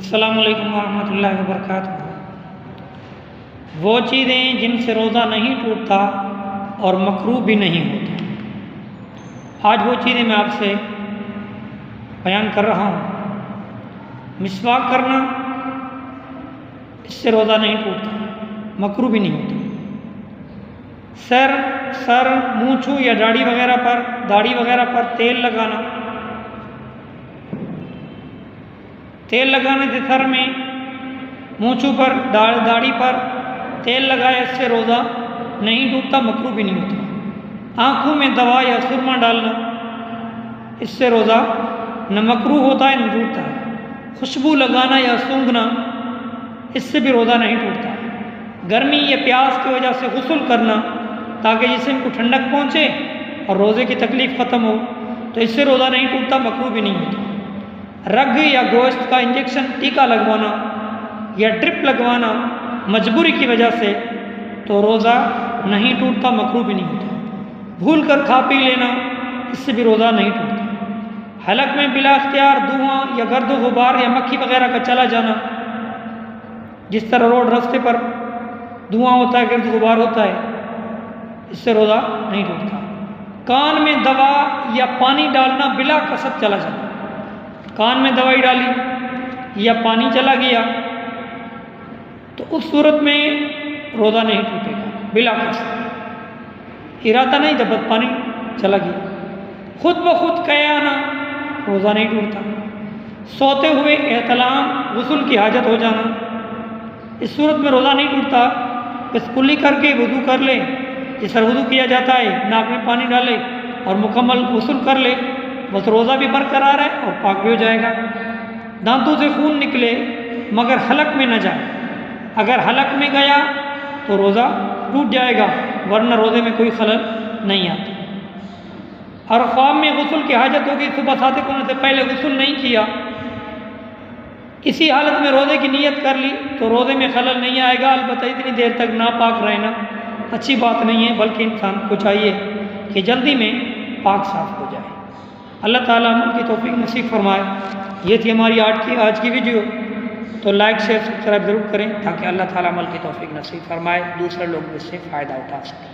अस्सलामु अलैकुम वरहमतुल्लाहि वबरकातुहू। वो चीज़ें जिनसे रोज़ा नहीं टूटता और मकरूह भी नहीं होता। आज वो चीज़ें मैं आपसे बयान कर रहा हूँ। मिसवाक करना, इससे रोज़ा नहीं टूटता, मकरूह भी नहीं होता। सर, मुँह छू या दाढ़ी वगैरह पर तेल लगाने से सर में, मुँह छू पर, दाढ़ी पर तेल लगाए, इससे रोज़ा नहीं टूटता, मकरूह भी नहीं होता। आँखों में दवा या सुरमा डालना, इससे रोज़ा न मकरूह होता है न टूटता है। खुशबू लगाना या सूंघना, इससे भी रोज़ा नहीं टूटता। गर्मी या प्यास की वजह से गुस्ल करना ताकि जिस्म को ठंडक पहुँचे और रोज़े की तकलीफ़ ख़त्म हो, तो इससे रोज़ा नहीं टूटता, मकरूह भी नहीं होता। रग या गोश्त का इंजेक्शन, टीका लगवाना या ड्रिप लगवाना मजबूरी की वजह से, तो रोज़ा नहीं टूटता, मकरूह भी नहीं होता। भूल कर खा पी लेना, इससे भी रोज़ा नहीं टूटता। हलक में बिला इख्तियार धुआं या गर्द गुबार या मक्खी वगैरह का चला जाना, जिस तरह रोड रास्ते पर धुआं होता है, गर्द गुबार होता है, इससे रोज़ा नहीं टूटता। कान में दवा या पानी डालना बिला कसद चला जाना, कान में दवाई डाली या पानी चला गया, तो उस सूरत में रोज़ा नहीं टूटेगा बिला कसद। इरादा नहीं, जब पानी चला गया। खुद ब खुद कयाना, रोज़ा नहीं टूटता। सोते हुए एहतलाम, गुस्ल की हाजत हो जाना, इस सूरत में रोज़ा नहीं टूटता। बस कुल्ली करके वुज़ू कर ले, जिस तरह वुज़ू किया जाता है, नाक में पानी डाले और मुकम्मल गुस्ल कर ले, बस रोज़ा भी बरकरार है और पाक भी हो जाएगा। दांतों से खून निकले मगर हलक में न जाए, अगर हलक में गया तो रोज़ा टूट जाएगा, वरना रोज़े में कोई खलल नहीं आता। और ख्वाब में गुस्ल की हाजत होगी, सुबह सादिक होने से पहले गुस्ल नहीं किया, इसी हालत में रोज़े की नीयत कर ली, तो रोज़े में खलल नहीं आएगा। अलबत्ता इतनी देर तक नापाक रहना अच्छी बात नहीं है, बल्कि इंसान को चाहिए कि जल्दी में पाक साफ हो जाए। अल्लाह ताला अमल की तौफीक नसीब फरमाए। ये थी हमारी आज की वीडियो, तो लाइक शेयर सब्सक्राइब ज़रूर करें ताकि अल्लाह ताला अमल की तौफीक नसीब फरमाए, दूसरे लोग इससे फ़ायदा उठा सकें।